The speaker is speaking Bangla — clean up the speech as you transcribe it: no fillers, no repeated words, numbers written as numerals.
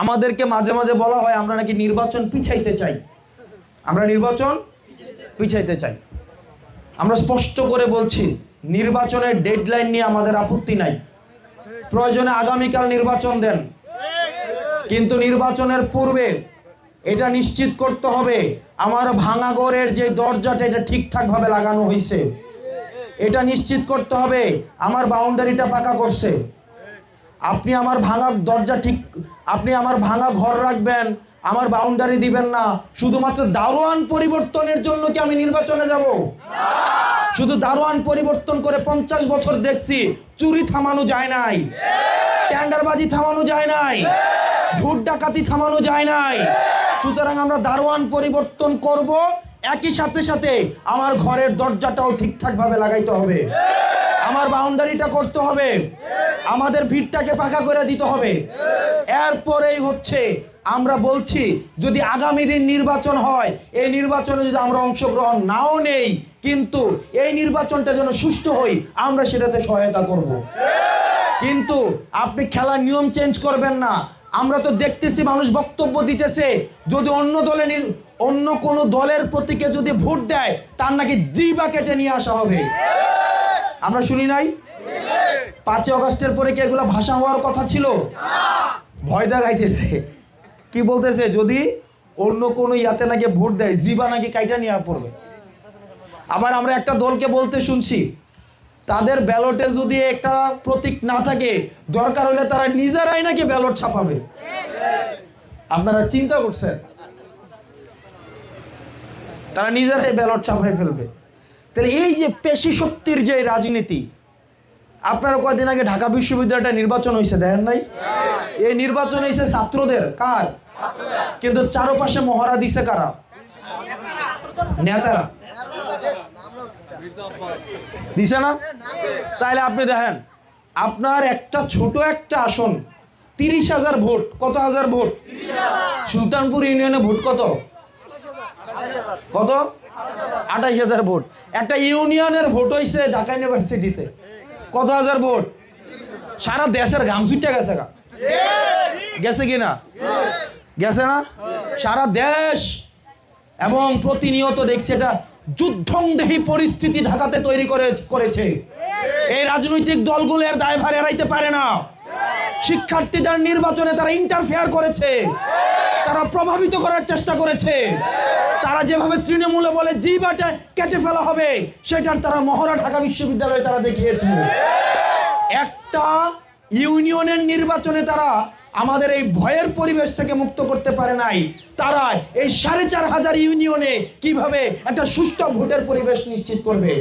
আমাদেরকে মাঝে মাঝে বলা হয় আমরা নাকি নির্বাচন পিছাইতে চাই, আমরা নির্বাচন পিছাইতে চাই। আমরা স্পষ্ট করে বলছি নির্বাচনের ডেডলাইন নিয়ে আমাদের আপত্তি নাই, প্রয়োজনে আগামীকাল নির্বাচন দেন, কিন্তু নির্বাচনের পূর্বে এটা নিশ্চিত করতে হবে আমার ভাঙা ঘরের যে দরজাটা এটা ঠিকঠাক ভাবে লাগানো হয়েছে, এটা নিশ্চিত করতে হবে আমার বাউন্ডারিটা পাকা করছে। আপনি আমার ভাঙা দরজা ঠিক, আপনি আমার ভাঙা ঘর রাখবেন, আমার বাউন্ডারি দিবেন না, শুধুমাত্র দারোয়ান পরিবর্তনের জন্য কি আমি নির্বাচনে যাব? শুধু দারোয়ান পরিবর্তন করে 50 বছর দেখছি চুরি থামানো যায় নাই, টেন্ডারবাজি থামানো যায় নাই, ভোট ডাকাতি থামানো যায় নাই। সুতরাং আমরা দারোয়ান পরিবর্তন করব, একই সাথে সাথে আমার ঘরের দরজাটাও ঠিকঠাক ভাবে লাগাইতে হবে, আমার বাউন্ডারিটা করতে হবে, আমাদের ভিড়টাকে পাকা করে দিতে হবে। এরপরেই হচ্ছে আমরা বলছি যদি আগামী দিন নির্বাচন হয়, এই নির্বাচনে যদি আমরা অংশগ্রহণ নাও নেই, কিন্তু এই নির্বাচনটা যেন সুষ্ঠু হয় আমরা সেটাতে সহায়তা করব। কিন্তু আপনি খেলার নিয়ম চেঞ্জ করবেন না। আমরা তো দেখতেছি মানুষ বক্তব্য দিতেছে যদি অন্য কোনো দলের প্রতীকে যদি ভোট দেয় তার নাকি জিবা কেটে নিয়ে আসা হবে। আমরা শুনি নাই 5 আগস্টের পরে কি এগুলো ভাষা হওয়ার কথা ছিল? ভয় দেখাইতেছে, কি বলতেছে যদি অন্য কোনো ইয়াতে নাকি ভোট দেয় জিবা নাকি কাইটা নিয়ে পড়বে। আবার আমরা একটা দলকে বলতে শুনছি তাদের ব্যালটে যদি একটা প্রতীক না থাকে দরকার হলে তারা নিজেরাই নাকি ব্যালট ছাপাবে। আপনারা চিন্তা করছেন? তারা নিজেরাই ব্যালট ছাপাই ফেলবে। তাহলে এই যে পেশি শক্তির যে রাজনীতি, আপনারা কয়েকদিন আগে ঢাকা বিশ্ববিদ্যালয়টা নির্বাচন হয়েছে দেখেন নাই? এই নির্বাচন হয়েছে ছাত্রদের, কার? কিন্তু চারপাশে মহড়া দিছে কারা? নেতারা দিছে না? তাইলে আপনি দেখেন আপনার একটা ছোট একটা আসন 30,000 ভোট, কত হাজার ভোট? সুলতানপুর ইউনিয়নে ভোট কত? 28,000 ভোট। একটা ইউনিয়নের ভোট হয়েছে ঢাকা ইউনিভার্সিটিতে কত হাজার ভোট? সারা দেশের ঘাম ছুটে গেছে, গেছে কিনা? গেছে না? সারা দেশ, এবং প্রতিনিয়ত দেখছি এটা যুদ্ধংদেহী পরিস্থিতি ঢাকাতে তৈরি করেছে। এই রাজনৈতিক দলগুলো এর দায়ভার এড়াইতে পারে না। শিক্ষার্থীদের নির্বাচনে তারা ইন্টারফেয়ার করেছে, তারা প্রভাবিত করার চেষ্টা করেছে। তারা যেভাবে তৃণমূলে বলে জিবাটা কেটে ফেলা হবে, সেটার তারা মহড়া ঢাকা বিশ্ববিদ্যালয়ে তারা দেখিয়েছে। একটা ইউনিয়নের নির্বাচনে তারা আমাদের এই ভয়ের পরিবেশ থেকে মুক্ত করতে পারে নাই। তারা এই 4,500 ইউনিয়নে কিভাবে একটা সুষ্ঠু ভোটের পরিবেশ নিশ্চিত করবে?